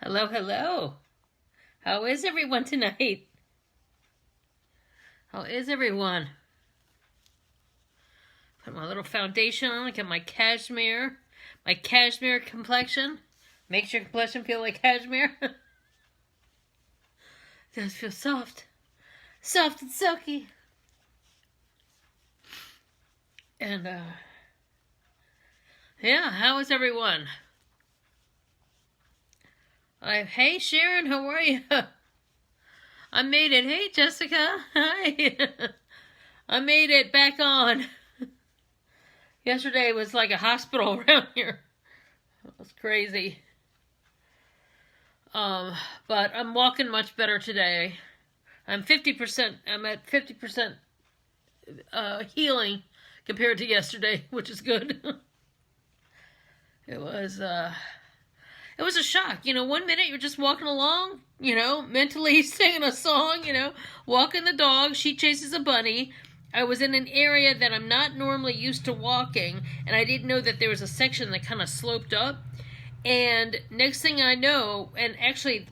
Hello, hello. How is everyone tonight? How is everyone? Put my little foundation on, get my cashmere complexion. Makes your complexion feel like cashmere. Does feel soft. Soft and silky. And, yeah, how is everyone? Hey, Sharon, how are you? I made it. Hey, Jessica. Hi. I made it back on. Yesterday was like a hospital around here. It was crazy. But I'm walking much better today. I'm at 50% healing compared to yesterday, which is good. It was a shock. One minute you're just walking along, mentally singing a song, walking the dog, she chases a bunny. I was in an area that I'm not normally used to walking, and I didn't know that there was a section that kind of sloped up. And next thing I know, and actually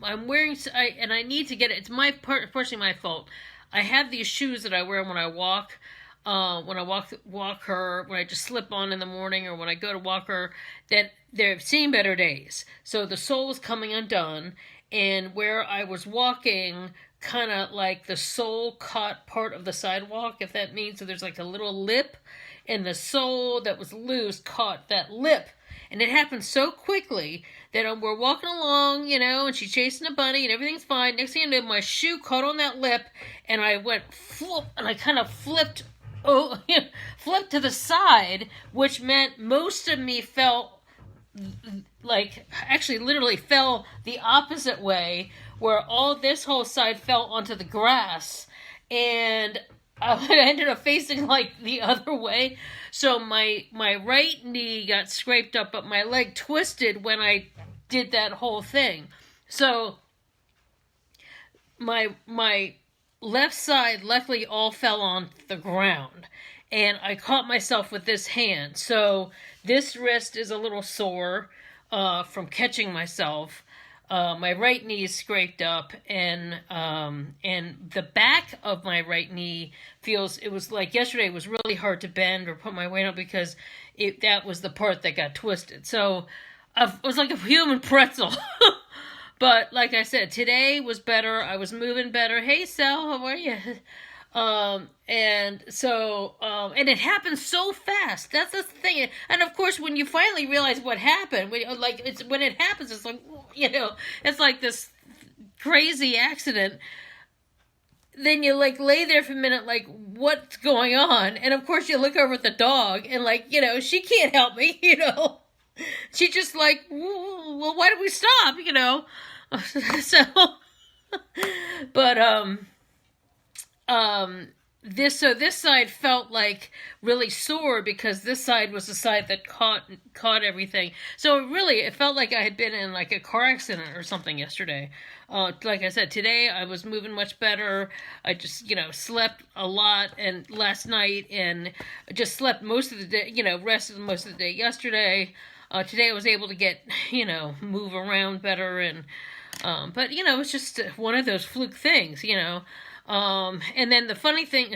I'm wearing, and I need to get it. It's partially my fault. I have these shoes that I wear when I walk. When I walk her, when I just slip on in the morning, or when I go to walk her, that they've seen better days. So the sole was coming undone, and where I was walking, kind of like the sole caught part of the sidewalk, if that means. So there's like a little lip, and the sole that was loose caught that lip. And it happened so quickly that we're walking along, and she's chasing a bunny, and everything's fine. Next thing I know, my shoe caught on that lip, and I went flip, and I kind of flipped to the side, which meant most of me fell, actually literally fell the opposite way, where all this whole side fell onto the grass, and I ended up facing the other way. So my right knee got scraped up, but my leg twisted when I did that whole thing. So my left side luckily all fell on the ground, and I caught myself with this hand. So this wrist is a little sore from catching myself. My right knee is scraped up, and the back of my right knee it was like yesterday. It was really hard to bend or put my weight on because that was the part that got twisted. So it was like a human pretzel. But like I said, today was better. I was moving better. Hey, Sal, how are you? And it happened so fast. That's the thing. And of course, when you finally realize what happened, when it happens, it's like, it's like this crazy accident. Then you lay there for a minute, what's going on? And of course, you look over at the dog, and she can't help me, She just well, why did we stop, So, but, this side felt really sore because this side was the side that caught everything. So it felt like I had been in a car accident or something yesterday. Like I said, today I was moving much better. I just, slept a lot and last night, and just slept most of the day, rested most of the day yesterday. Today I was able to get, move around better, and, but it's just one of those fluke things, and then the funny thing,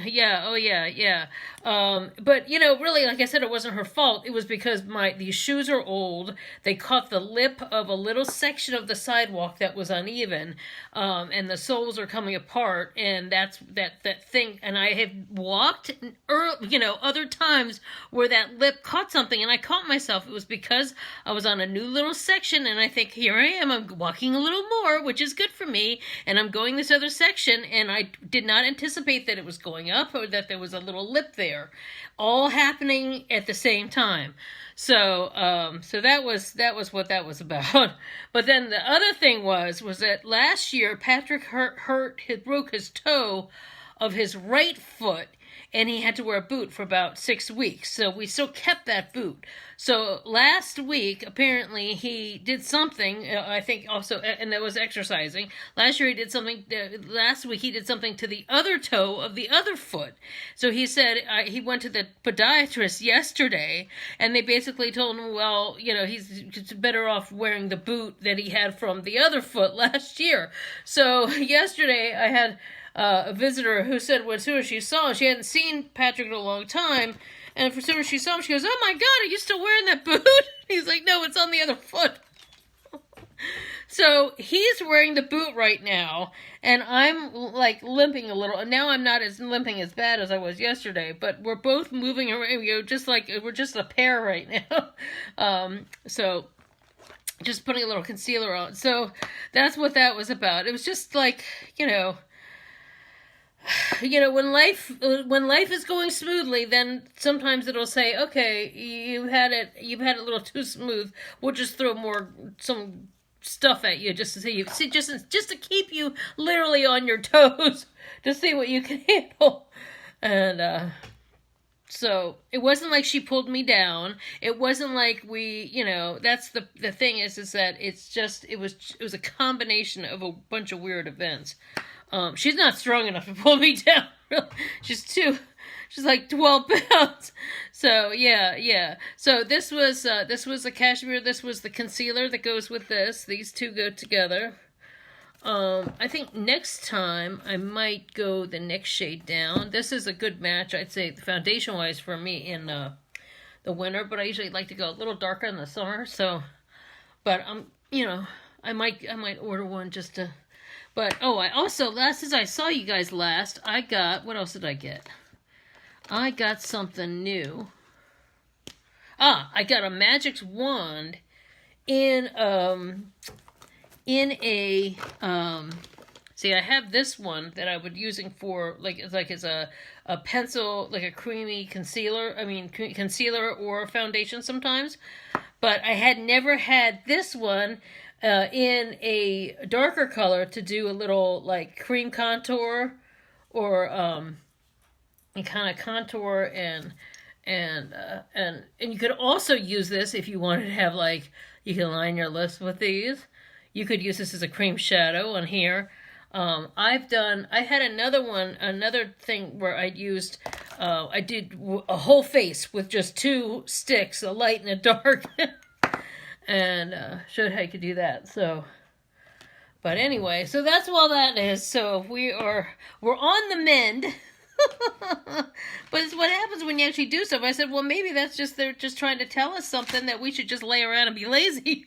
but really, like I said, it wasn't her fault. It was because these shoes are old. They caught the lip of a little section of the sidewalk that was uneven, and the soles are coming apart, and that's that thing. And I have walked, other times where that lip caught something, and I caught myself. It was because I was on a new little section, and I think, here I am, I'm walking a little more, which is good for me, and I'm going this other section, and I did not anticipate that it was going up or that there was a little lip there, all happening at the same time. So that was what that was about. But then the other thing was that last year Patrick broke his toe of his right foot, and he had to wear a boot for about 6 weeks. So we still kept that boot. So last week, apparently, he did something, I think also, and that was exercising. Last year he did something, last week he did something to the other toe of the other foot. So he said he went to the podiatrist yesterday, and they basically told him, well, he's better off wearing the boot that he had from the other foot last year. So yesterday I had a visitor who said, well, as soon as she saw him, she hadn't seen Patrick in a long time, and as soon as she saw him, she goes, oh my God, are you still wearing that boot? He's like, no, it's on the other foot. So he's wearing the boot right now, and I'm like limping a little. And now I'm not as limping as bad as I was yesterday, but we're both moving around, just like we're just a pair right now. So just putting a little concealer on. So that's what that was about. It was just like, when life is going smoothly, then sometimes it'll say, okay, you've had it a little too smooth. We'll just throw some stuff at you just to just to keep you literally on your toes to see what you can handle. And so it wasn't like she pulled me down. It wasn't like that's the thing is that it was a combination of a bunch of weird events. She's not strong enough to pull me down. She's like 12 pounds. So yeah. So this was the cashmere. This was the concealer that goes with this. These two go together. I think next time I might go the next shade down. This is a good match, I'd say, foundation wise for me in the winter. But I usually like to go a little darker in the summer. So, but I might order one just to. But, I also, as I saw you guys last, I got, what else did I get? I got something new. I got a Magic's wand in a, see, I have this one that I would using for, as a pencil, like a creamy concealer, concealer or foundation sometimes. But I had never had this one in a darker color to do a little like cream contour or kind of contour and you could also use this if you wanted to have you can line your lips with these. You could use this as a cream shadow on here. I had another thing where I did a whole face with just two sticks, a light and a dark. And showed how you could do that. So, but anyway, so that's all that is. So we're on the mend. But it's what happens when you actually do stuff. I said, well, maybe that's just they're just trying to tell us something that we should just lay around and be lazy.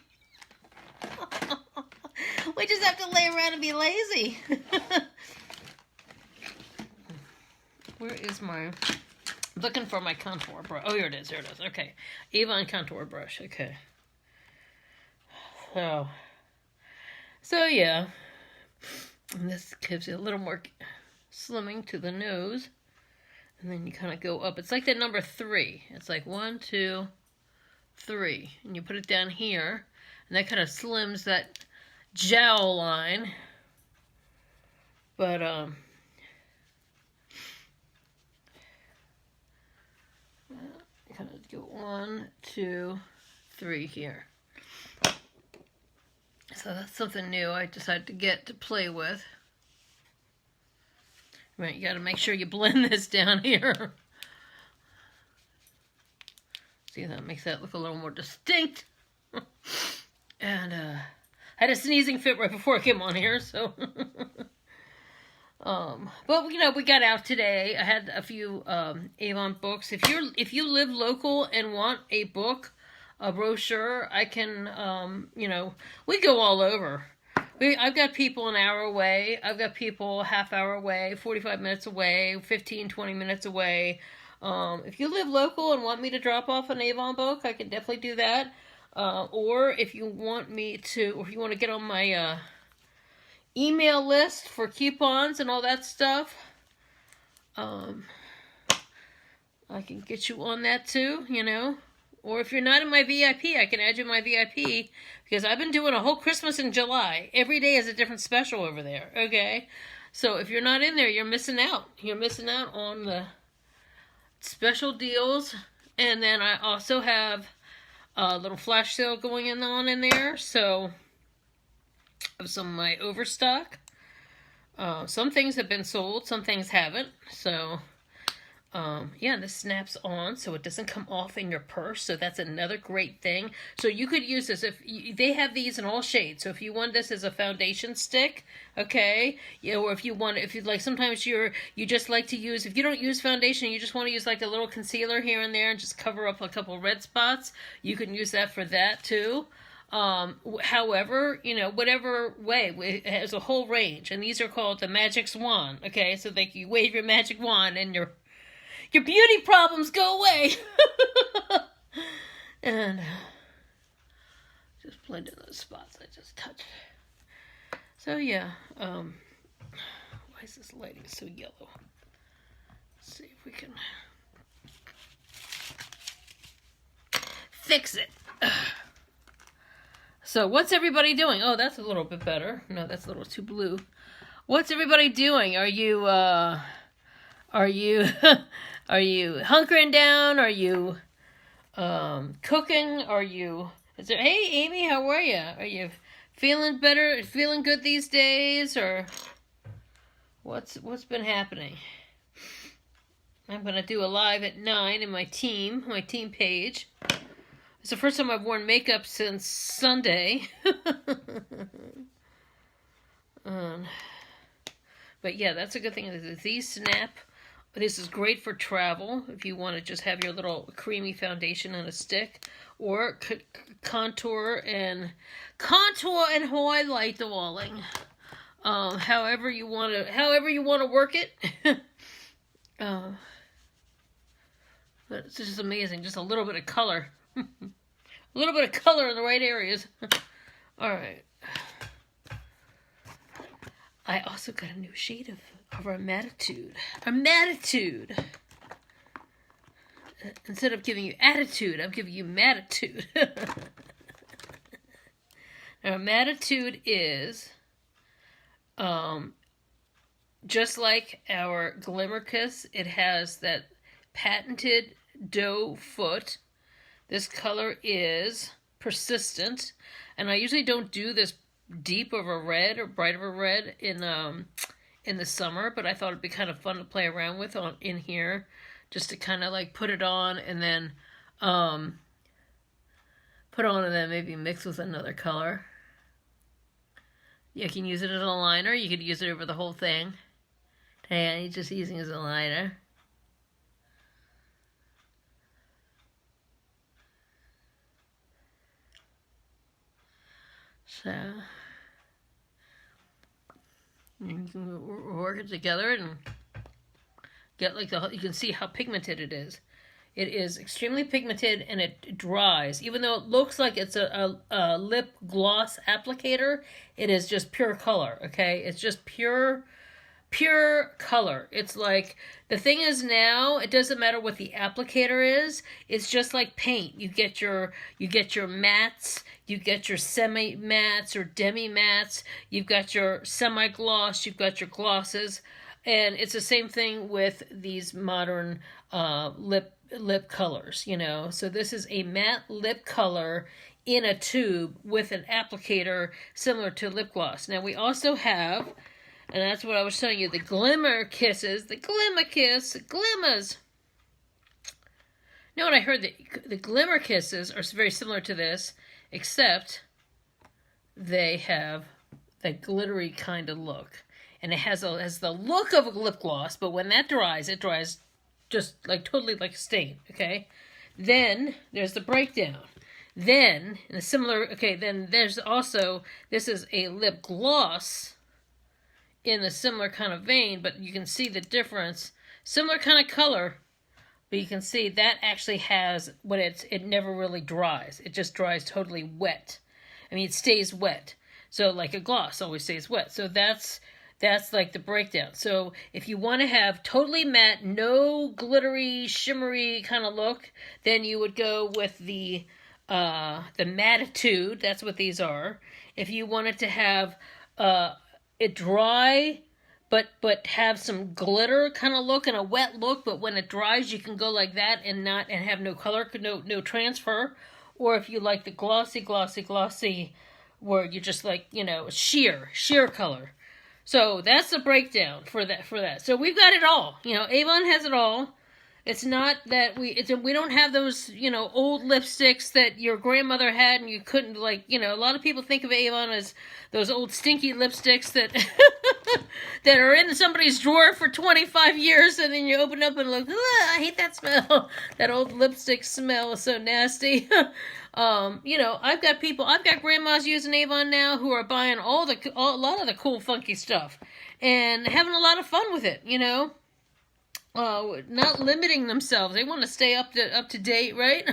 We just have to lay around and be lazy. Where is my? I'm looking for my contour brush. Oh, here it is. Here it is. Okay, Avon contour brush. Okay. So yeah, and this gives you a little more slimming to the nose, and then you kind of go up. It's like that number 3. It's like 1, 2, 3, and you put it down here, and that kind of slims that jowl line. But kind of go 1, 2, 3 here. So that's something new I decided to get to play with. Right, you got to make sure you blend this down here. See, that makes that look a little more distinct. And I had a sneezing fit right before I came on here, so. But we got out today. I had a few Avon books. If you live local and want a book, a brochure, I can, we go all over. I've got people an hour away. I've got people half hour away, 45 minutes away, 15, 20 minutes away. If you live local and want me to drop off an Avon book, I can definitely do that. Or if you want to get on my email list for coupons and all that stuff, I can get you on that too, Or if you're not in my VIP, I can add you in my VIP, because I've been doing a whole Christmas in July. Every day is a different special over there, okay? So if you're not in there, you're missing out. You're missing out on special deals. And then I also have a little flash sale going on in there. So I have some of my overstock. Some things have been sold, some things haven't. So yeah, this snaps on so it doesn't come off in your purse. So that's another great thing. So you could use this if they have these in all shades. So if you want this as a foundation stick, okay, yeah, or if you like, sometimes you just like to use, if you don't use foundation, you just want to use like a little concealer here and there and just cover up a couple red spots. You can use that for that too. However, whatever way, it has a whole range, and these are called the Magic Swan. Okay, so you wave your magic wand and your beauty problems go away. And just blend in those spots I just touched. So yeah, why is this lighting so yellow? Let's see if we can fix it. So what's everybody doing? Oh, that's a little bit better. No, that's a little too blue. What's everybody doing? Are you are you hunkering down? Are you cooking? Hey Amy, how are you? Are you feeling better, feeling good these days, or what's been happening? I'm going to do a live at 9 in my team page. It's the first time I've worn makeup since Sunday. But yeah, that's a good thing. These snap. This is great for travel if you want to just have your little creamy foundation on a stick, or contour and highlight the walling. However you want to work it. But it's just amazing. Just a little bit of color. A little bit of color in the right areas. All right. I also got a new shade of our Matitude. Our Matitude. Instead of giving you attitude, I'm giving you Matitude. Our Matitude is just like our Glimmer Kiss. It has that patented doe foot. This color is persistent, and I usually don't do this deep of a red or bright of a red in the summer, but I thought it'd be kind of fun to play around with in here, just to kind of like put it on and then maybe mix with another color. You can use it as a liner. You could use it over the whole thing. Hey, I'm just using it as a liner. So you can work it together and get like you can see how pigmented it is. It is extremely pigmented, and it dries. Even though it looks like it's a lip gloss applicator, it is just pure color, okay? It's just pure color. It's like, the thing is now, it doesn't matter what the applicator is. It's just like paint. You get your mattes, you get your semi-mattes or demi-mattes, you've got your semi-gloss, you've got your glosses, and it's the same thing with these modern lip colors, So this is a matte lip color in a tube with an applicator similar to lip gloss. Now we also have, and that's what I was telling you, the Glimmer Kisses, the Glimmer Kiss, Glimmers. You know what I heard? The Glimmer Kisses are very similar to this, except they have that glittery kind of look. And it has the look of a lip gloss, but when that dries, it dries just like totally like a stain, okay? Then there's the breakdown. Then, in a similar, then there's also, this is a lip gloss in a similar kind of vein, but you can see the difference. Similar kind of color, but you can see that actually has it never really dries. It just dries totally wet. I mean, it stays wet. So like a gloss always stays wet. So that's like the breakdown. So if you want to have totally matte, no glittery, shimmery kind of look, then you would go with the Matitude. That's what these are. If you wanted to have it dry, but have some glitter kind of look and a wet look, but when it dries you can go like that and have no color, no transfer. Or if you like the glossy where you just like, sheer color. So that's the breakdown for that. So we've got it all. Avon has it all. It's not that we don't have those, old lipsticks that your grandmother had and you couldn't, like, a lot of people think of Avon as those old stinky lipsticks that that are in somebody's drawer for 25 years and then you open up and look, I hate that smell. That old lipstick smell is so nasty. I've got grandmas using Avon now who are buying a lot of the cool funky stuff and having a lot of fun with it, not limiting themselves. They want to stay up to date, right?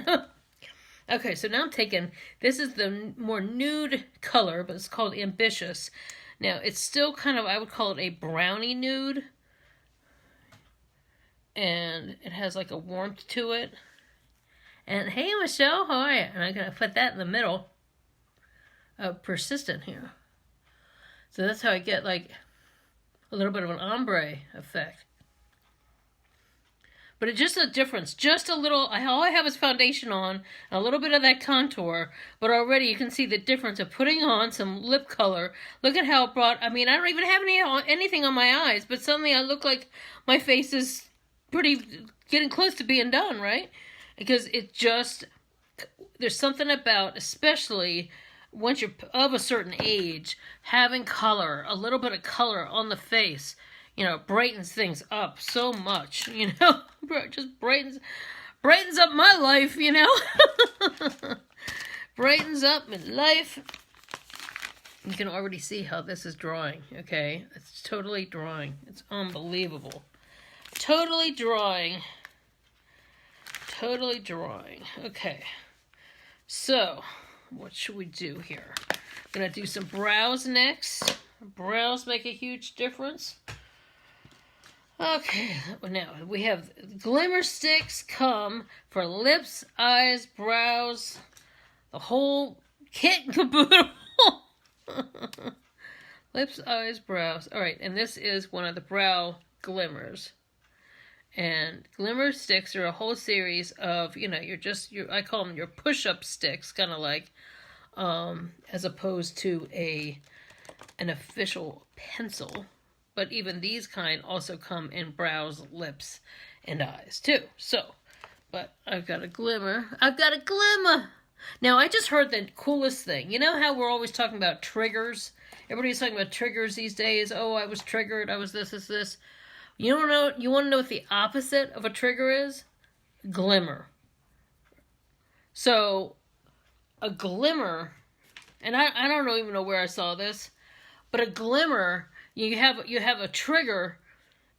Okay, so now I'm taking, this is the more nude color, but it's called Ambitious. Now, it's still kind of, I would call it a brownie nude. And it has like a warmth to it. And hey, Michelle, how are you? And I'm going to put that in the middle of Persistent here. So that's how I get like a little bit of an ombre effect. But it's just a difference, just a little, all I have is foundation on, a little bit of that contour, but already you can see the difference of putting on some lip color. Look at how it brought, I don't even have anything on my eyes, but suddenly I look like my face is getting close to being done, right? Because there's something about, especially once you're of a certain age, having color, a little bit of color on the face, brightens things up so much, just brightens up my life, brightens up my life. You can already see how this is drawing, okay? It's totally drawing. It's unbelievable. Totally drawing. Okay. So, what should we do here? I'm going to do some brows next. Brows make a huge difference. Okay, now we have glimmer sticks come for lips, eyes, brows, the whole kit and caboodle. Lips, eyes, brows. All right, and this is one of the brow glimmers. And glimmer sticks are a whole series of, I call them your push-up sticks, kind of like, as opposed to an official pencil. But even these kind also come in brows, lips, and eyes too. So, but I've got a glimmer. Now, I just heard the coolest thing. You know how we're always talking about triggers? Everybody's talking about triggers these days. Oh, I was triggered. I was this. You want to know what the opposite of a trigger is? Glimmer. So, a glimmer, and I don't even know where I saw this, but a glimmer, you have a trigger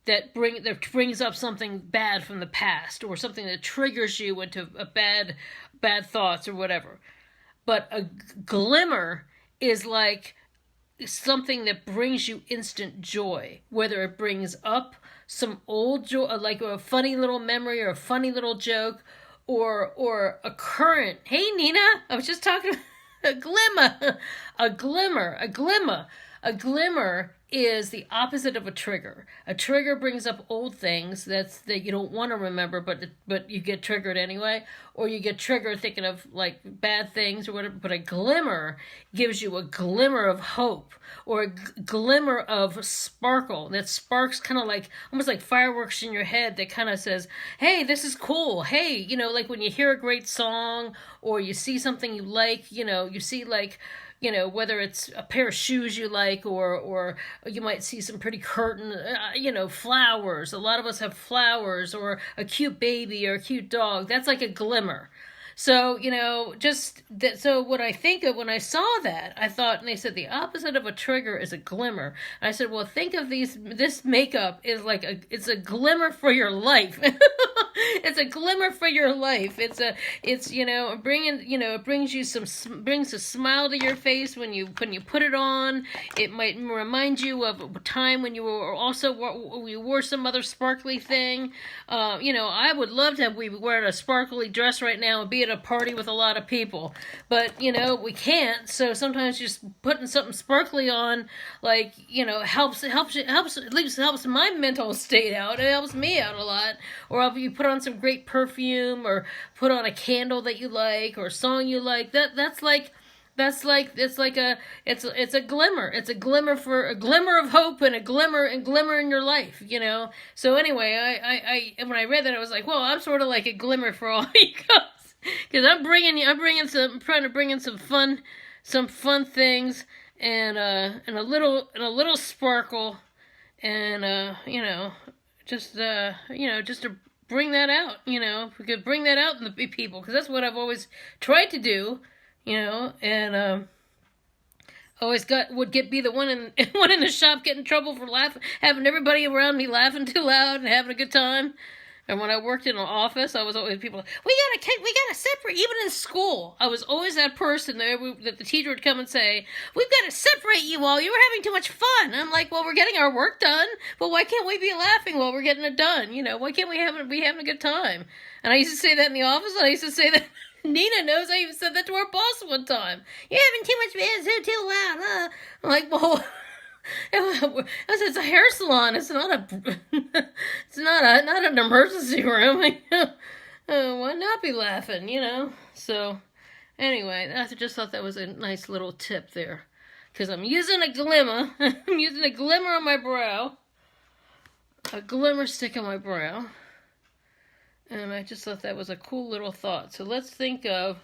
that brings up something bad from the past, or something that triggers you into a bad thoughts or whatever. But a glimmer is like something that brings you instant joy, whether it brings up some old joy, like a funny little memory or a funny little joke, or a current. Hey, Nina, I was just talking about a glimmer. A glimmer is the opposite of a trigger. A trigger brings up old things that you don't want to remember, but you get triggered anyway, or you get triggered thinking of like bad things or whatever. But a glimmer gives you a glimmer of hope, or a glimmer of sparkle that sparks, kind of like almost like fireworks in your head that kind of says, "Hey, this is cool." Hey, like when you hear a great song or you see something you like, you see like, whether it's a pair of shoes you like, or you might see some pretty curtain, flowers. A lot of us have flowers, or a cute baby or a cute dog. That's like a glimmer. So, so what I think of when I saw that, I thought, and they said the opposite of a trigger is a glimmer. And I said, well, think of this makeup is like it's a glimmer for your life. It's a glimmer for your life. It's bringing, it brings you brings a smile to your face when you put it on. It might remind you of a time when you wore some other sparkly thing. I would love to have we wear a sparkly dress right now and be at a party with a lot of people, but we can't. So sometimes just putting something sparkly on, like, helps at least helps my mental state out. It helps me out a lot. Or if you put on some great perfume, or put on a candle that you like, or a song you like, it's a glimmer. It's a glimmer of hope, and a glimmer in your life, So anyway, I when I read that, I was like, well, I'm sort of like a glimmer for all you guys, because I'm trying to bring in some fun things, and a little sparkle, and just to bring that out. If we could bring that out in the people, because that's what I've always tried to do. And always be the one in the shop getting in trouble for having everybody around me laughing too loud and having a good time. And when I worked in an office, I was always people, we gotta separate. Even in school, I was always that person that the teacher would come and say, we've got to separate you all. You were having too much fun. And I'm like, well, we're getting our work done, but why can't we be laughing while we're getting it done? Why can't we be having a good time? And I used to say that in the office, and I used to say that. Nina knows I even said that to our boss one time. You're having too much fun, too loud. I'm like, well, it's a hair salon. It's not an emergency room. Why not be laughing? So anyway, I just thought that was a nice little tip there, because I'm using a glimmer. I'm using a glimmer on my brow, a glimmer stick on my brow. And I just thought that was a cool little thought. So let's think of,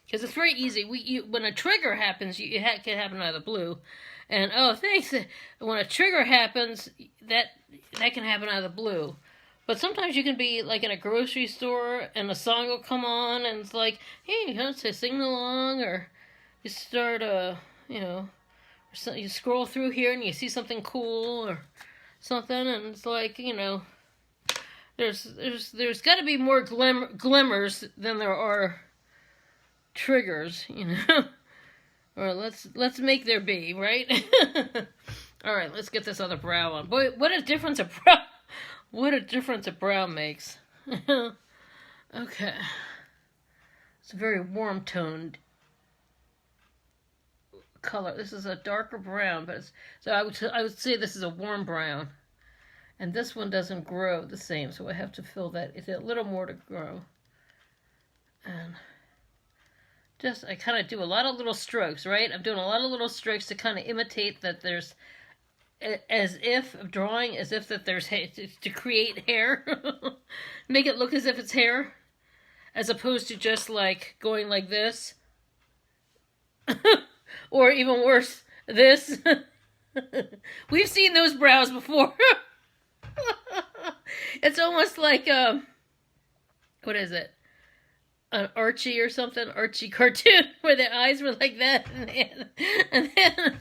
because it's very easy. When a trigger happens, it can happen out of the blue. And thanks. When a trigger happens, that can happen out of the blue. But sometimes you can be like in a grocery store, and a song will come on, and it's like, hey, you want to sing along, or you start you scroll through here and you see something cool or something, and it's like, There's got to be more glimmers than there are triggers, Or let's make there be, right? All right, let's get this other brow on. Boy, what a difference a brow makes. Okay, it's a very warm toned color. This is a darker brown, but I would say this is a warm brown. And this one doesn't grow the same, so I have to fill that. It's a little more to grow. And I kind of do a lot of little strokes, right? I'm doing a lot of little strokes to kind of imitate that there's, drawing as if that there's hair, to create hair. Make it look as if it's hair, as opposed to just like going like this. Or even worse, this. We've seen those brows before. It's almost like what is it? An Archie or something? Archie cartoon where the eyes were like that, and then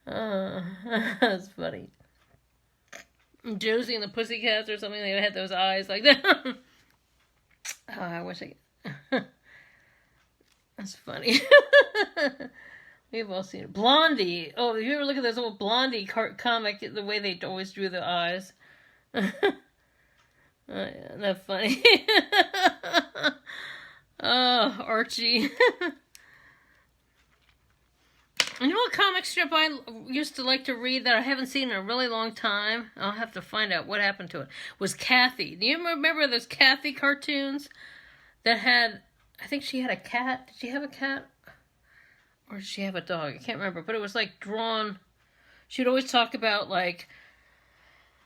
that's funny. Josie and the Pussycats or something. They had those eyes like that. I wish I could. That's funny. We've all seen it. Blondie. Oh, if you ever look at this old Blondie comic, the way they always drew the eyes. Yeah, that's funny. Oh, Archie. You know what comic strip I used to like to read that I haven't seen in a really long time? I'll have to find out what happened to it. Was Kathy. Do you remember those Kathy cartoons that had, I think she had a cat. Did she have a cat? Or did she have a dog? I can't remember. But it was like drawn. She'd always talk about like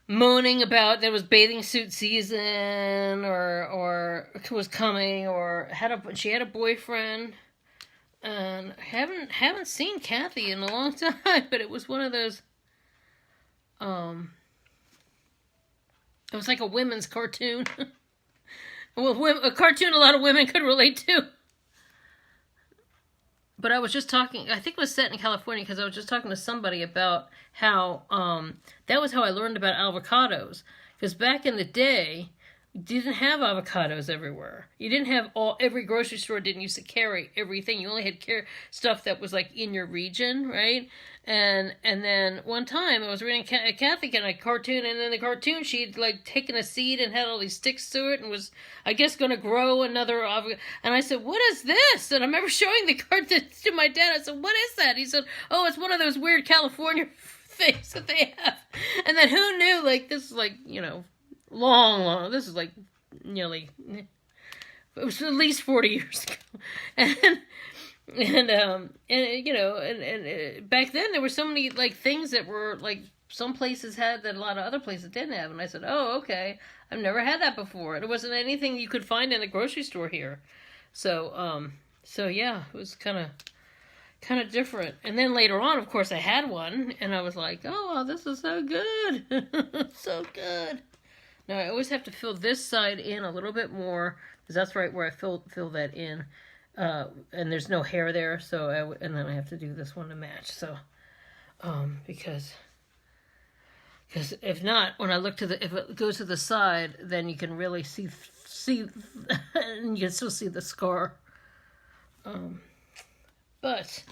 moaning about there was bathing suit season or was coming, or she had a boyfriend. And I haven't seen Kathy in a long time, but it was one of those it was like a women's cartoon. Well, a cartoon a lot of women could relate to. But I was just talking, I think it was set in California, because I was just talking to somebody about how, that was how I learned about avocados. Because back in the day, didn't have avocados everywhere. You didn't have every grocery store didn't used to carry everything. You only had stuff that was like in your region, right? And then one time I was reading a Catholic in a cartoon, and in the cartoon she'd like taken a seed and had all these sticks to it, and was, I guess, going to grow another avocado. And I said, "What is this?" And I remember showing the cartoon to my dad. I said, "What is that?" He said, "Oh, it's one of those weird California things that they have." And then who knew? Like, this is like, long. This is like nearly, it was at least 40 years ago. And back then there were so many like things that were like some places had that a lot of other places didn't have. And I said, "Oh, okay. I've never had that before." And it wasn't anything you could find in the grocery store here. So yeah, it was kind of different. And then later on, of course, I had one, and I was like, "Oh, this is so good." So good. Now I always have to fill this side in a little bit more, because that's right where I fill that in, and there's no hair there. So and then I have to do this one to match. So because if not, when I look if it goes to the side, then you can really see, and you can still see the scar. But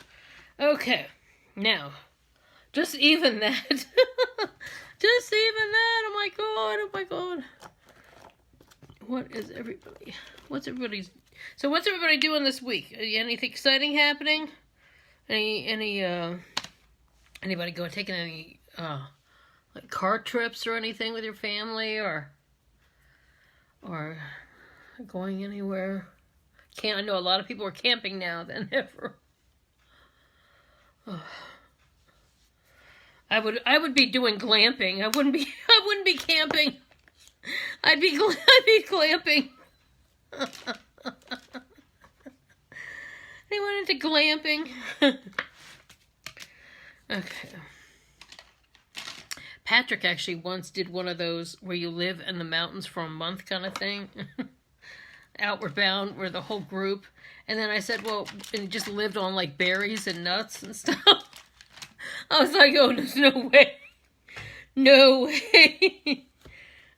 okay, now just even that. Just even that, oh my god. What's everybody doing this week? Anything exciting happening? Anybody taking any, like car trips or anything with your family, or going anywhere? I know a lot of people are camping now than ever. Oh. I would be doing glamping. I wouldn't be camping. I'd be glamping. Anyone into glamping? Okay. Patrick actually once did one of those where you live in the mountains for a month kind of thing. Outward Bound, where the whole group. And then I said, well, and he just lived on like berries and nuts and stuff. I was like, oh, there's no way. No way.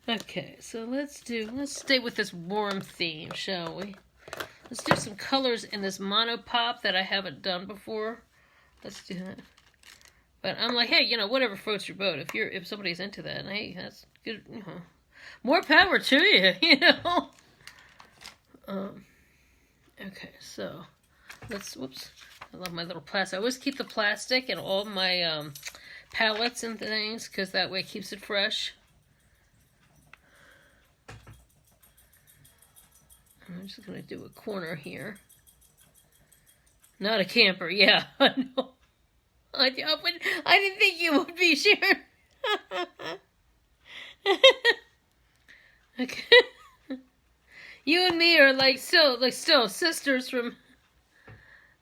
Okay, so let's stay with this warm theme, shall we? Let's do some colors in this monopop that I haven't done before. Let's do that. But I'm like, hey, whatever floats your boat. If somebody's into that, hey, that's good. More power to you, Okay, so whoops. I love my little plastic. I always keep the plastic in all my palettes and things, because that way it keeps it fresh. I'm just going to do a corner here. Not a camper, yeah, I know. I didn't think you would be sure. Okay. You and me are still sisters from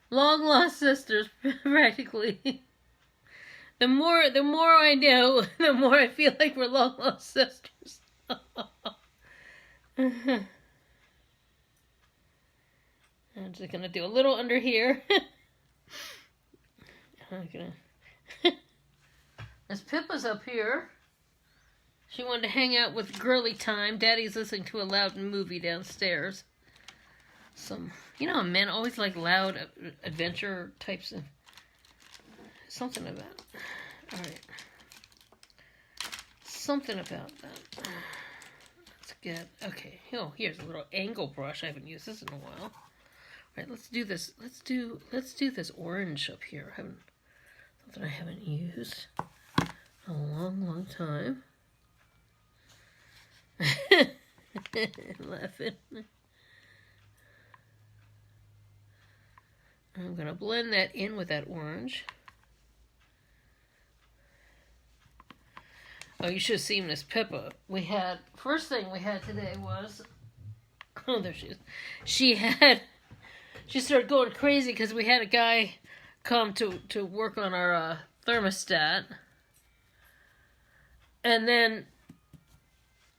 long lost sisters, practically. The more I know, the more I feel like we're long lost sisters. I'm just gonna do a little under here. As Pippa's up here, she wanted to hang out with girly time. Daddy's listening to a loud movie downstairs. Men always like loud adventure types of something about. All right, something about that. That's good. Okay. Oh, here's a little angle brush. I haven't used this in a while. All right, let's do this. Let's do this orange up here. Something I haven't used in a long time. Laughing. I'm going to blend that in with that orange. Oh, you should have seen Miss Pippa. First thing we had today was, oh, there she is. She started going crazy because we had a guy come to work on our thermostat. And then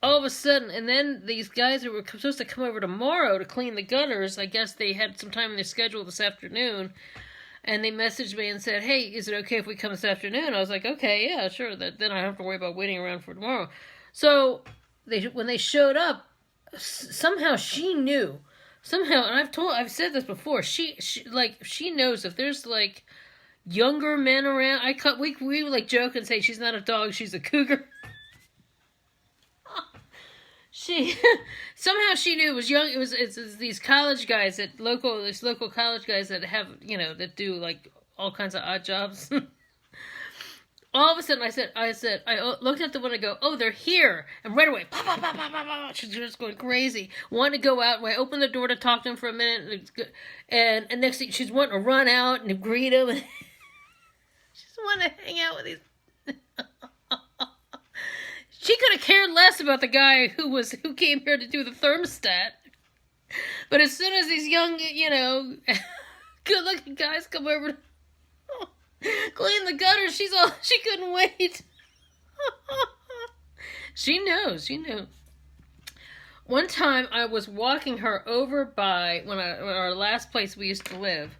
all of a sudden, and then these guys who were supposed to come over tomorrow to clean the gutters, I guess they had some time in their schedule this afternoon, and they messaged me and said, hey, is it okay if we come this afternoon? I was like, okay, yeah, sure. Then I don't have to worry about waiting around for tomorrow. So when they showed up, somehow she knew. Somehow, and I've said this before. She knows if there's like younger men around. We like joke and say she's not a dog, she's a cougar. She somehow she knew it was young. It's these college guys these local college guys that have that do like all kinds of odd jobs. All of a sudden, I looked at the window and go, oh, they're here. And right away, pop, pop, pop, pop, pop, pop. She's just going crazy. Wanted to go out. I opened the door to talk to him for a minute. And next thing, she's wanting to run out and greet him. She's wanting to hang out with these. She could have cared less about the guy who came here to do the thermostat. But as soon as these young, good-looking guys come over to clean the gutter, she couldn't wait. She knows. One time I was walking her over by our last place we used to live,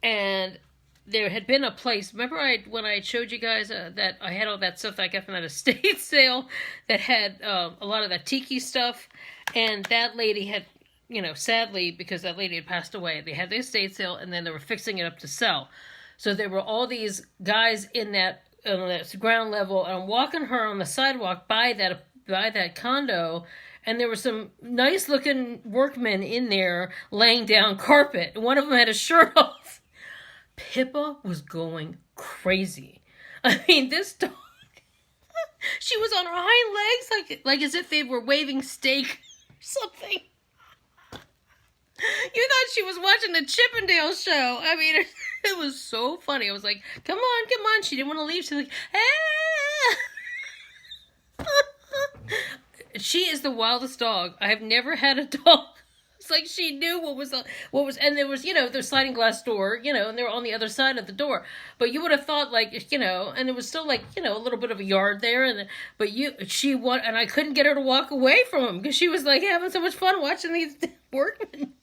and there had been a place. Remember when I showed you guys that I had all that stuff that I got from that estate sale that had a lot of that tiki stuff, and that lady had, sadly, because that lady had passed away, they had the estate sale and then they were fixing it up to sell. So there were all these guys in that ground level, and I'm walking her on the sidewalk by that condo, and there were some nice-looking workmen in there laying down carpet. One of them had his shirt off. Pippa was going crazy. I mean, this dog, she was on her hind legs like as if they were waving steak or something. You thought she was watching the Chippendale show. I mean, it was so funny. I was like, come on. She didn't want to leave. She's like, ah. She is the wildest dog. I have never had a dog. It's like she knew what was, and there was, the sliding glass door, and they were on the other side of the door. But you would have thought, like, and it was still like, a little bit of a yard there, and I couldn't get her to walk away from him because she was like having so much fun watching these workmen.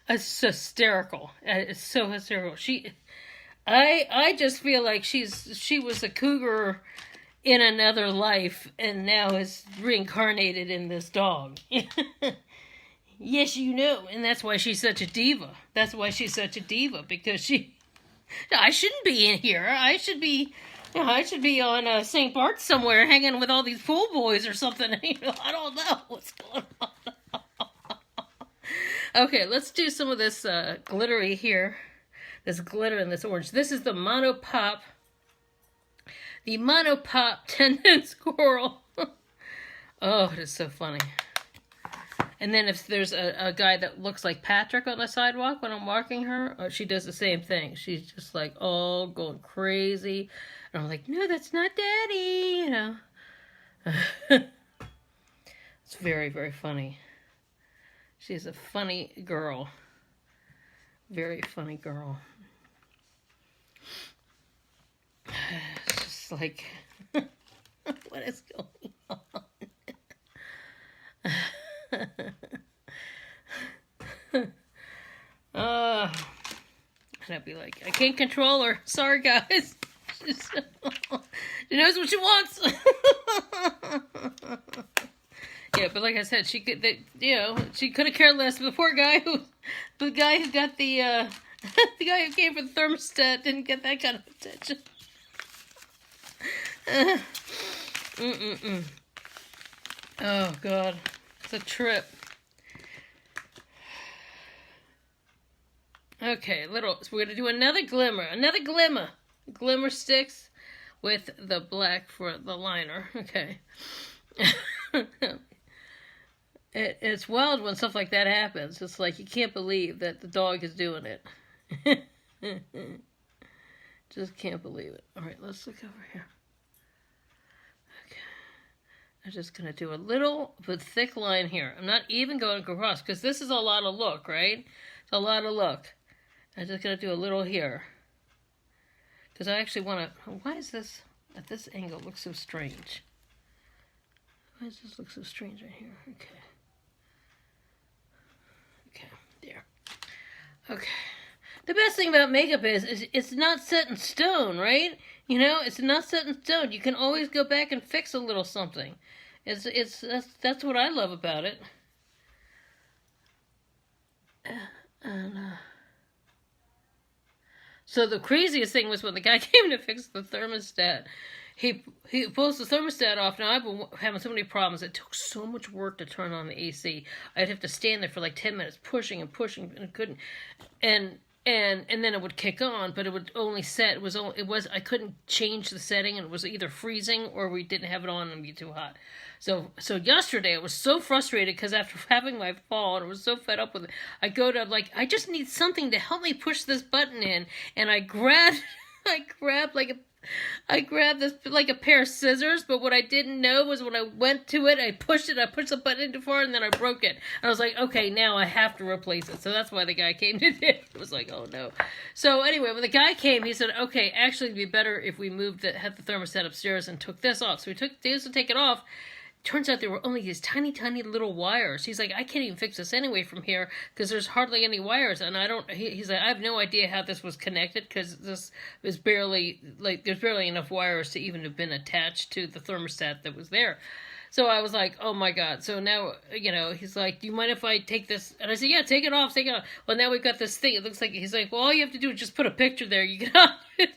It's hysterical. It's so hysterical. I just feel like she was a cougar in another life and now is reincarnated in this dog. Yes, and that's why she's such a diva. Because I shouldn't be in here. I should be on St. Bart's somewhere hanging with all these pool boys or something. I don't know what's going on. Okay, let's do some of this glittery here. This glitter and this orange. This is the monopop. The monopop tendon squirrel. Oh, it is so funny. And then if there's a guy that looks like Patrick on the sidewalk when I'm walking her, she does the same thing. She's just like, oh, going crazy. And I'm like, no, that's not Daddy, It's very, very funny. She's a funny girl. Very funny girl. It's just like, what is going on? And I'd be like, I can't control her. Sorry, guys. She knows what she wants. Yeah, but like I said, she could have cared less. The poor guy the guy who got the guy who came for the thermostat didn't get that kind of attention. Oh God, it's a trip. Okay, so we're gonna do another glimmer sticks with the black for the liner. Okay. It's wild when stuff like that happens. It's like you can't believe that the dog is doing it. Just can't believe it. All right, let's look over here. Okay. I'm just going to do a little but thick line here. I'm not even going across because this is a lot of look, right? It's a lot of look. I'm just going to do a little here. Because I actually want to... Why is this at this angle look so strange? Why does this look so strange right here? Okay. Okay, there. Okay. The best thing about makeup is it's not set in stone, right? It's not set in stone. You can always go back and fix a little something. That's what I love about it. And so the craziest thing was when the guy came to fix the thermostat. He pulls the thermostat off. Now I've been having so many problems. It took so much work to turn on the AC. I'd have to stand there for like 10 minutes pushing and pushing, and couldn't. And then it would kick on, but it would only set. I couldn't change the setting, and it was either freezing or we didn't have it on and it'd be too hot. So yesterday I was so frustrated because after having my fall, and I was so fed up with it, I just need something to help me push this button in, and I grabbed this like a pair of scissors, but what I didn't know was when I went to it, I pushed the button too far, and then I broke it. I was like, okay, now I have to replace it. So that's why the guy came to do it. It was like, oh no. So anyway, when the guy came, he said, okay, actually it'd be better if we had the thermostat upstairs and took this off. So we took this to take it off. Turns out there were only these tiny, tiny little wires. He's like, I can't even fix this anyway from here because there's hardly any wires. And he's like, I have no idea how this was connected because this was there's barely enough wires to even have been attached to the thermostat that was there. So I was like, oh my God. So now, he's like, do you mind if I take this? And I said, yeah, take it off. Well, now we've got this thing. It looks like, he's like, well, all you have to do is just put a picture there. You get on it.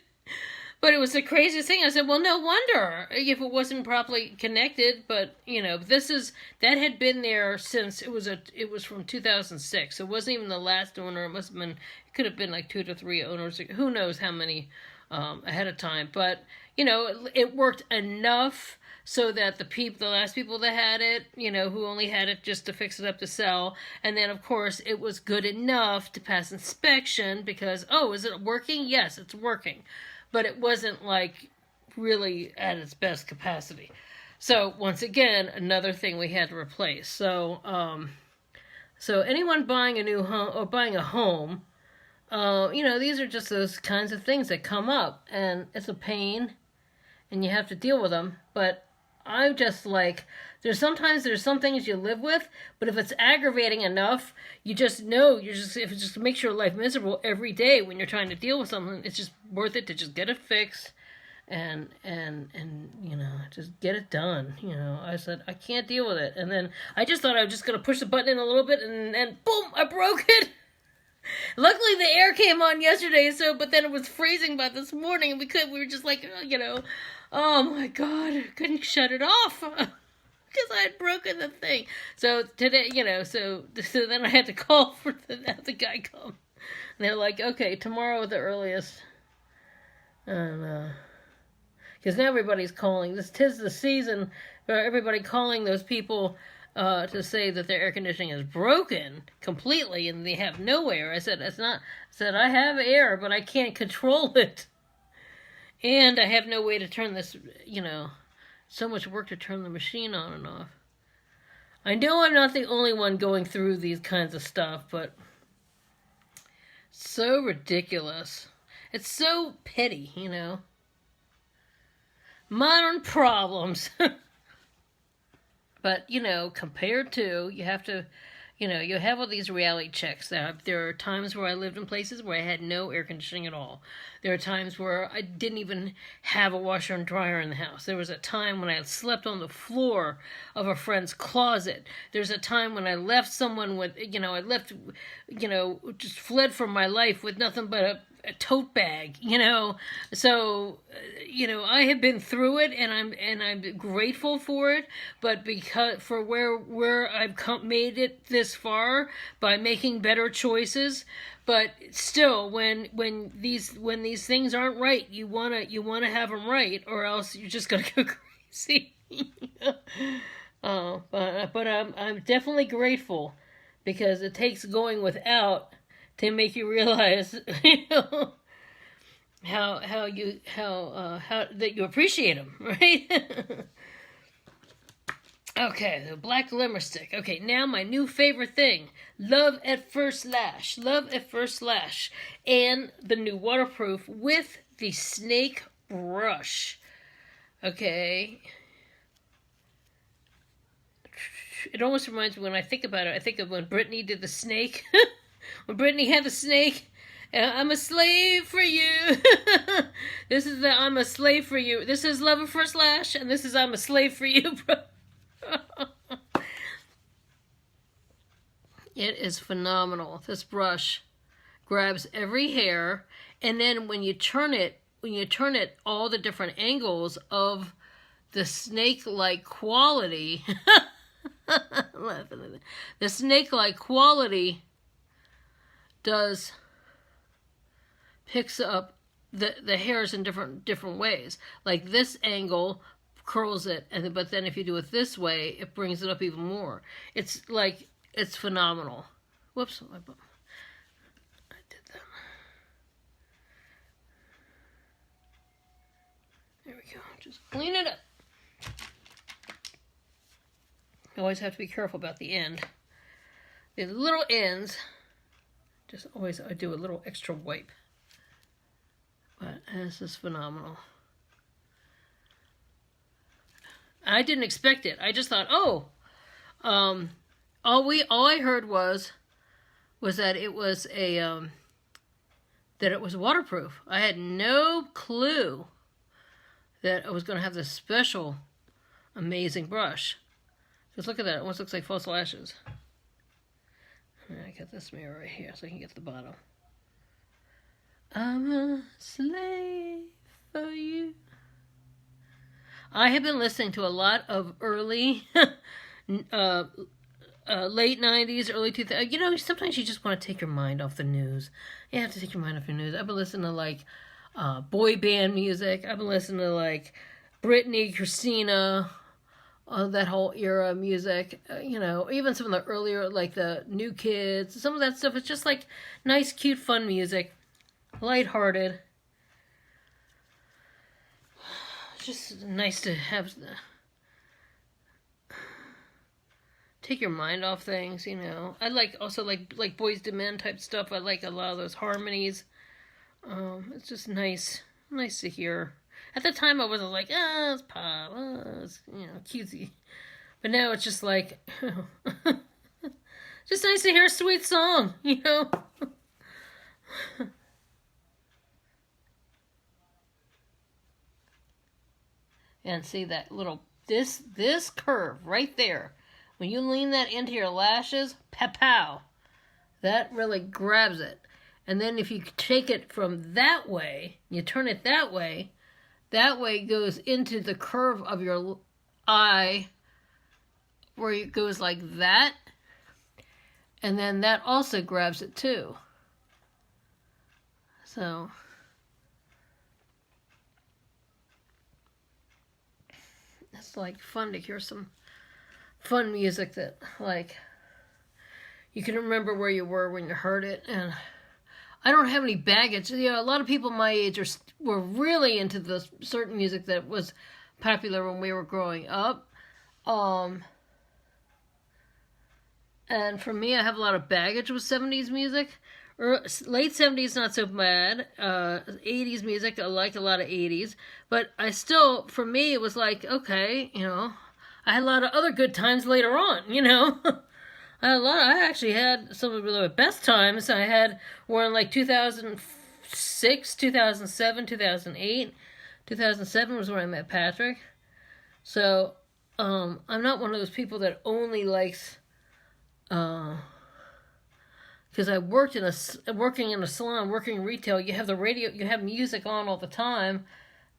But it was the craziest thing. I said, well, no wonder if it wasn't properly connected. But, that had been there since it was from 2006. It wasn't even the last owner. It could have been like 2 to 3 owners. Who knows how many ahead of time. But, it worked enough so that the last people that had it, who only had it just to fix it up to sell. And then, of course, it was good enough to pass inspection because, is it working? Yes, it's working. But it wasn't like really at its best capacity. So once again, another thing we had to replace. So anyone buying a new home or buying a home, these are just those kinds of things that come up, and it's a pain, and you have to deal with them. But I'm just like, there's some things you live with, but if it's aggravating enough, you just know if it just makes your life miserable every day when you're trying to deal with something, it's just worth it to just get it fixed and just get it done. I said, I can't deal with it. And then I just thought I was just going to push the button in a little bit, and boom, I broke it. Luckily the air came on yesterday, but then it was freezing by this morning, and we were just like, oh my God, I couldn't shut it off. Because I had broken the thing. So today, so then I had to call for have the guy come. And they're like, okay, tomorrow at the earliest. And, because now everybody's calling. Tis the season for everybody calling those people to say that their air conditioning is broken completely and they have no air. I said, I have air, but I can't control it. And I have no way to turn this, so much work to turn the machine on and off. I know I'm not the only one going through these kinds of stuff, but so ridiculous. It's so petty, Modern problems. But, compared to, you have to, you have all these reality checks. There are times where I lived in places where I had no air conditioning at all. There are times where I didn't even have a washer and dryer in the house. There was a time when I slept on the floor of a friend's closet. There's a time when I left someone with, just fled from my life with nothing but a tote bag, So, I have been through it, and I'm grateful for it. But for where I've made it this far by making better choices. But still, when these things aren't right, you wanna have them right, or else you're just gonna go crazy. But I'm definitely grateful because it takes going without to make you realize, how that you appreciate them, right? Okay, the black glimmer stick. Okay, now my new favorite thing, Love at First Lash, and the new waterproof with the snake brush. Okay. It almost reminds me, when I think about it, I think of when Britney did the snake. When Britney had the snake, I'm a slave for you. This is I'm a slave for you. This is Love at First Lash, and this is I'm a slave for you, bro. It is phenomenal. This brush grabs every hair, and then when you turn it all the different angles of the snake-like quality, the snake-like quality picks up the hairs in different ways. Like this angle curls it, but then if you do it this way, it brings it up even more. It's phenomenal. Whoops, I did that. There we go. Just clean it up. You always have to be careful about the end. The little ends, just always I do a little extra wipe. But this is phenomenal. I didn't expect it. I just thought, all I heard was that it was that it was waterproof. I had no clue that I was going to have this special, amazing brush. Just look at that. It almost looks like false lashes. I got this mirror right here so I can get to the bottom. I'm a slave for you. I have been listening to a lot of early, late 90s, early 2000s. You know, sometimes you just want to take your mind off the news. You have to take your mind off your news. I've been listening to, like, boy band music. I've been listening to, like, Britney, Christina, that whole era of music. You know, even some of the earlier, like, the New Kids. Some of that stuff. It's just, like, nice, cute, fun music. Lighthearted. Just nice to have take your mind off things, you know. I also like Boys to Men type stuff. I like a lot of those harmonies. It's just nice to hear. At the time I wasn't like, it's pop, it's, you know, cutesy. But now it's just like just nice to hear a sweet song, you know. And see that little, this curve right there. When you lean that into your lashes, pow, that really grabs it. And then if you take it from that way, you turn it that way goes into the curve of your eye, where it goes like that. And then that also grabs it too. So it's like fun to hear some fun music that, like, you can remember where you were when you heard it. And I don't have any baggage. You know, a lot of people my age were really into the certain music that was popular when we were growing up. And for me, I have a lot of baggage with 70s music. Late 70s, not so bad. 80s music, I like a lot of 80s. But I still, for me, it was like, okay, you know, I had a lot of other good times later on, you know. I actually had some of the best times were in like 2006, 2007, 2008. 2007 was when I met Patrick. So, I'm not one of those people that only likes, because I working in a salon, working in retail, you have the radio, you have music on all the time,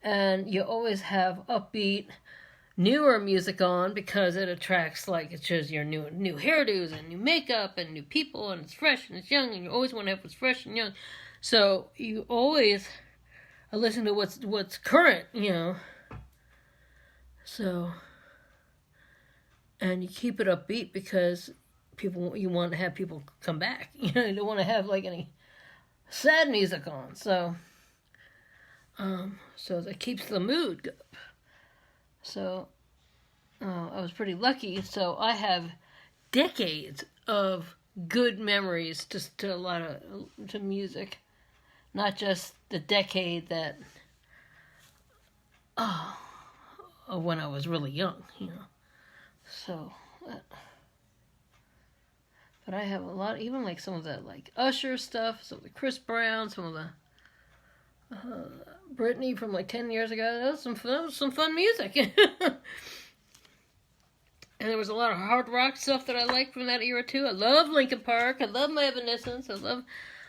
and you always have upbeat, newer music on because it attracts, like, it shows your new hairdos and new makeup and new people, and it's fresh and it's young, and you always want to have what's fresh and young. So you always listen to what's current, you know. So, and you keep it upbeat because you want to have people come back. You know, you don't want to have like any sad music on. So that keeps the mood up. So I was pretty lucky. So I have decades of good memories to music, not just the decade that when I was really young, you know. So. But I have a lot, even like some of the like Usher stuff, some of the Chris Brown, some of the Britney from like 10 years ago. That was some fun music. And there was a lot of hard rock stuff that I liked from that era too. I love Linkin Park. I love my Evanescence. I love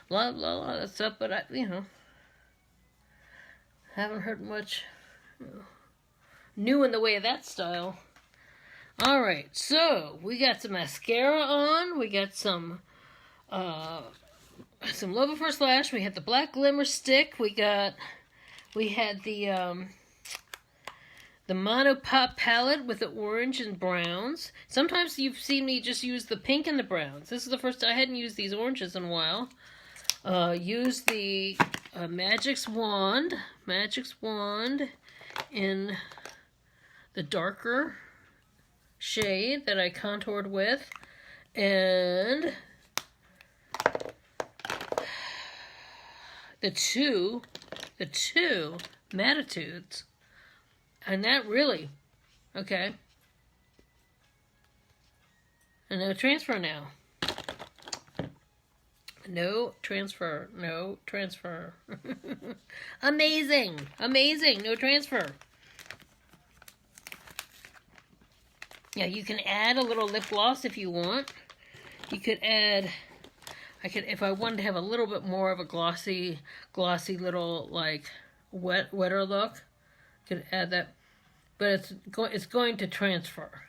blah blah blah that stuff. But I, haven't heard much new in the way of that style. All right, so we got some mascara on. We got some Love at First Lash. We had the black glimmer stick. We had the Mono Pop palette with the orange and browns. Sometimes you've seen me just use the pink and the browns. This is the first time I hadn't used these oranges in a while. Use the Magic's Wand in the darker shade that I contoured with, and the two Matitudes. And that really, okay. And no transfer now. No transfer. No transfer. Amazing. Amazing. No transfer. Yeah, you can add a little lip gloss if you want. You could add, if I wanted to have a little bit more of a glossy little, like, wetter look, could add that, but it's going to transfer.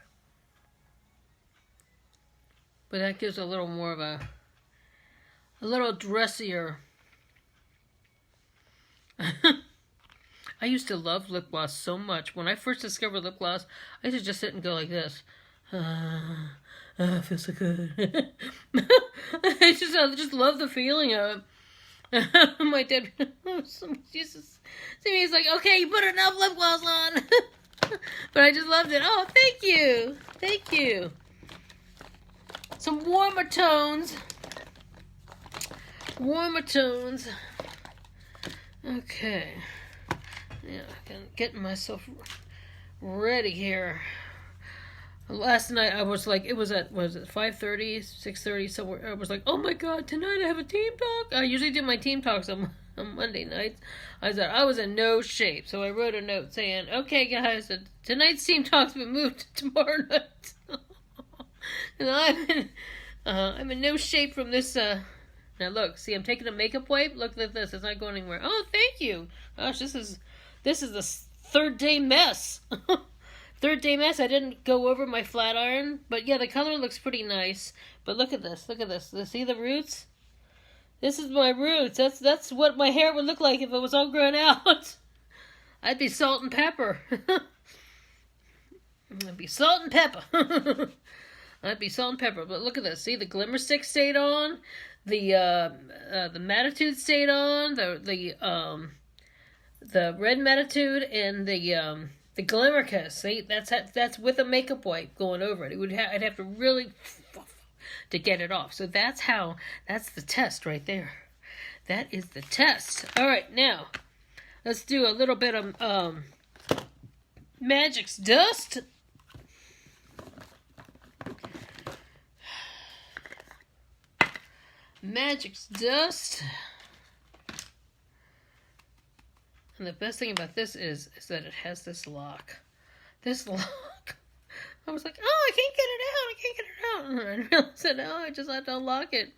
But that gives a little more of a little dressier. I used to love lip gloss so much. When I first discovered lip gloss, I used to just sit and go like this. It feels so good. I just love the feeling of it. My dad, Jesus, he's like, okay, you put enough lip gloss on. But I just loved it. Oh, thank you. Thank you. Some warmer tones. Okay. Yeah, I'm getting myself ready here. Last night I was like, it was at 5:30, 6:30 somewhere. I was like, oh my god, tonight I have a team talk. I usually do my team talks on Monday nights. I was in no shape, so I wrote a note saying, okay guys, tonight's team talk's been moved to tomorrow night. And I'm in no shape from this. Now look, see, I'm taking a makeup wipe. Look at this; it's not going anywhere. Oh, thank you. Gosh, this is the third day mess. Third day mess. I didn't go over my flat iron, but yeah, the color looks pretty nice. But look at this. Look at this. See the roots? This is my roots. That's what my hair would look like if it was all grown out. I'd be salt and pepper. I'd be salt and pepper. But look at this. See, the glimmer stick stayed on. The Matitude stayed on. The red Matitude and the Glimmer Kiss. See, that's with a makeup wipe going over it. I'd have to really to get it off. So that's the test right there. That is the test. All right, now let's do a little bit of Magic's Dust. Magic's Dust. And the best thing about this is that it has this lock. This lock. I was like, oh, I can't get it out. And I realized that, I just have to unlock it.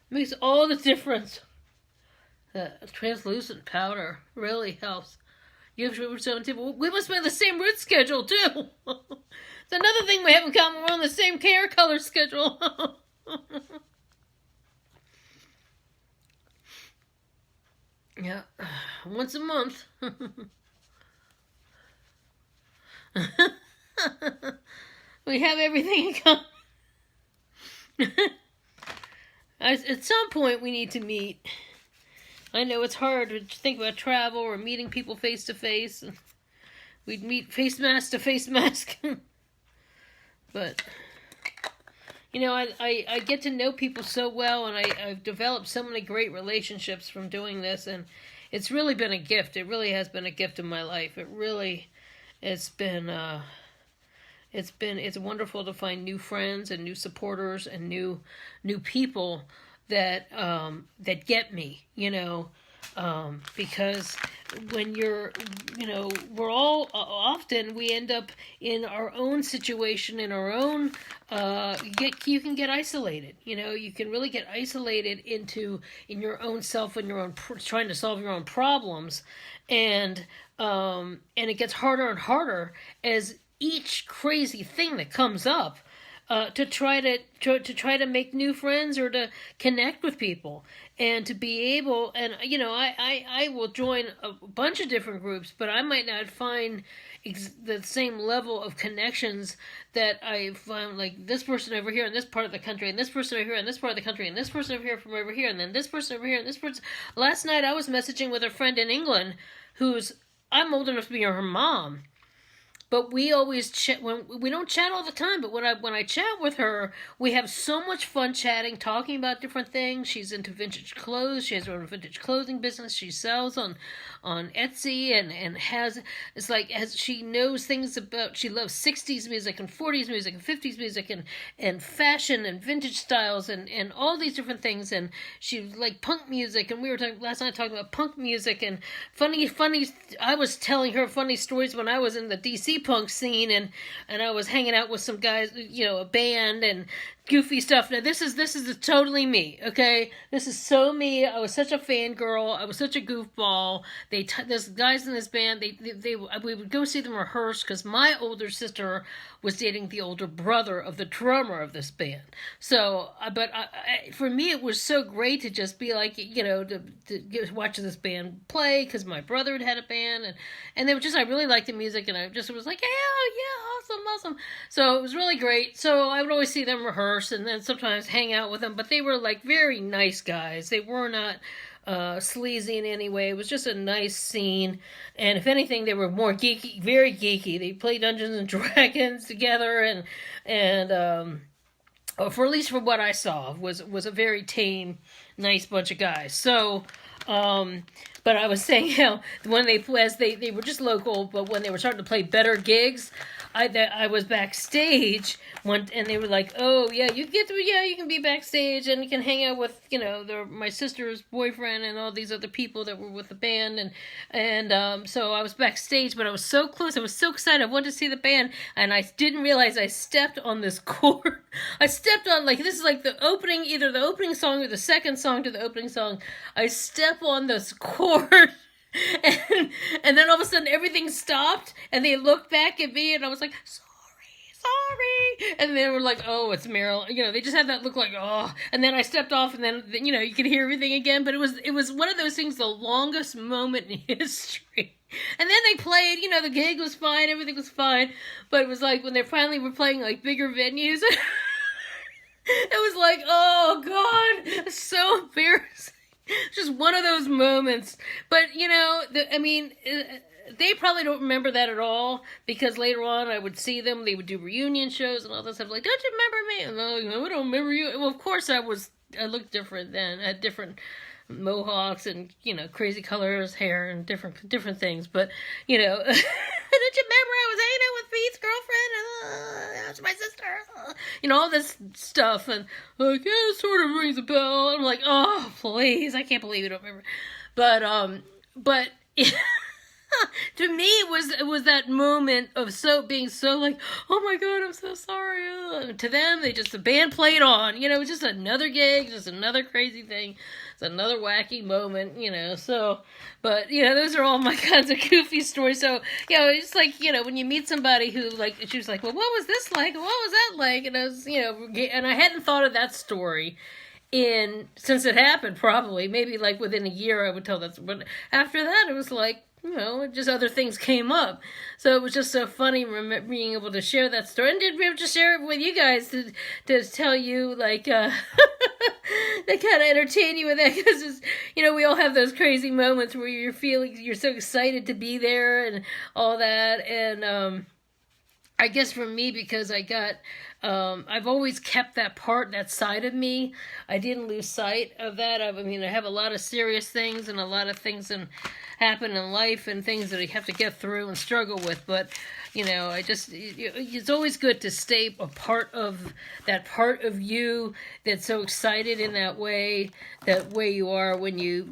Makes all the difference. The translucent powder really helps. We must be on the same root schedule, too. It's another thing we have in common. We're on the same hair color schedule. Yeah, once a month. We have everything in common. At some point, we need to meet. I know it's hard to think about travel or meeting people face to face. We'd meet face mask to face mask. But, I get to know people so well, and I've developed so many great relationships from doing this, and it's really been a gift. It really has been a gift in my life. It's wonderful to find new friends and new supporters and new people that get me, Because when we're all often we end up in our own situation, in our own. You can get isolated. You can really get isolated in your own self and your own trying to solve your own problems, and it gets harder and harder as each crazy thing that comes up. To try to make new friends or to connect with people and to be able, and I will join a bunch of different groups, but I might not find the same level of connections that I find, like this person over here in this part of the country, and this person over here in this part of the country, and this person over here from over here, and then this person over here, and this person. Last night I was messaging with a friend in England I'm old enough to be her mom. But we always chat. We don't chat all the time, but when I chat with her, we have so much fun chatting, talking about different things. She's into vintage clothes. She has her own vintage clothing business. She sells on Etsy and she knows things about. She loves 60s music and 40s music and 50s music and fashion and vintage styles and all these different things. And she like punk music. And we were last night talking about punk music and funny. I was telling her funny stories when I was in the DC punk scene and I was hanging out with some guys, a band and goofy stuff. Now this is totally me, okay? This is so me. I was such a fangirl. I was such a goofball. There's guys in this band. We would go see them rehearse because my older sister was dating the older brother of the drummer of this band. So, for me, it was so great to just be like, to watch this band play because my brother had a band and they were just, I really liked the music and I just was like, yeah, awesome. So it was really great. So I would always see them rehearse and then sometimes hang out with them, but they were like very nice guys. They were not sleazy in any way. It was just a nice scene, and if anything, they were more geeky, very geeky. They played Dungeons and Dragons together, and for at least from what I saw, was a very tame, nice bunch of guys. So, but I was saying how when they were just local, but when they were starting to play better gigs, I was backstage and they were like, oh yeah, you can be backstage and you can hang out with my sister's boyfriend and all these other people that were with the band and so I was backstage, but I was so close, I was so excited, I wanted to see the band, and I didn't realize I stepped on this cord. I stepped on this is like either the opening song or the second song to the opening song. I step on this cord. And then all of a sudden everything stopped and they looked back at me and I was like, sorry. And they were like, oh, it's Marilyn. They just had that look like, oh. And then I stepped off and then, you could hear everything again. But it was one of those things, the longest moment in history. And then they played, the gig was fine, everything was fine. But it was like when they finally were playing like bigger venues. It was like, oh God, it's so embarrassing. Just one of those moments. But, they probably don't remember that at all, because later on I would see them, they would do reunion shows and all that stuff, like, don't you remember me? And I don't remember you. Well, of course I looked different then. I had different mohawks and, crazy colors, hair and different things. But, don't you remember I was hanging out with Pete's girlfriend? That's my sister. All this stuff. And like, yeah, it sort of rings a bell. And I'm like, oh, please. I can't believe you don't remember. But to me, it was that moment of being so like, oh my God, I'm so sorry. To them, the band played on. It was just another gig, just another crazy thing. It's another wacky moment, So, but those are all my kinds of goofy stories. So, it's like when you meet somebody who she was like, well, what was this like? What was that like? And I was, and I hadn't thought of that story since it happened. Probably maybe like within a year I would tell that. But after that, it was like, just other things came up. So it was just so funny being able to share that story. And did be able to share it with you guys to tell you, like, to kind of entertain you with that. Because, we all have those crazy moments where you're so excited to be there and all that. And I guess for me, because I got I've always kept that side of me. I didn't lose sight of that. I mean, I have a lot of serious things and a lot of things happen in life and things that I have to get through and struggle with. But, it's always good to stay a part of that part of you that's so excited in that way you are when you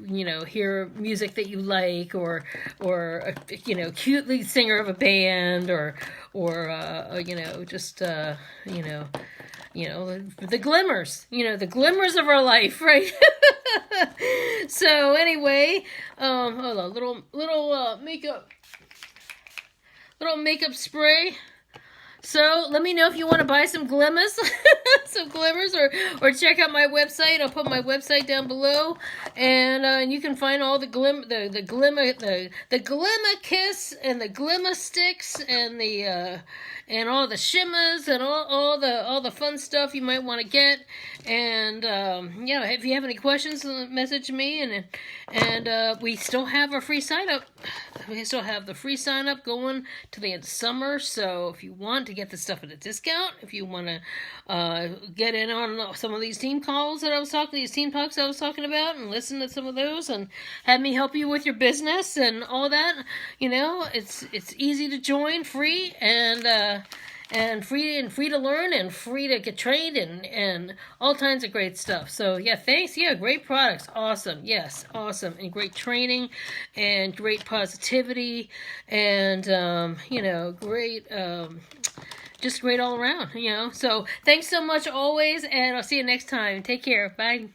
hear music that you like, or cute lead singer of a band, or the glimmers, the glimmers of our life, right? So anyway, hold on, little makeup spray. So let me know if you want to buy some glimmers, or check out my website. I'll put my website down below, and you can find all the glimmer kiss and the glimmer sticks and and all the shimmers and all the fun stuff you might want to get. And if you have any questions, message me. And we still have our free sign up. We still have the free sign up going to the end of summer. So if you want to get the stuff at a discount, if you want to get in on some of these team talks I was talking about, and listen to some of those, and have me help you with your business and all that, it's easy to join, free, and free to learn, and free to get trained, and all kinds of great stuff. So yeah, thanks. Yeah, great products. Awesome. Yes, awesome. And great training and great positivity, and great just great all around, So thanks so much always, and I'll see you next time. Take care. Bye.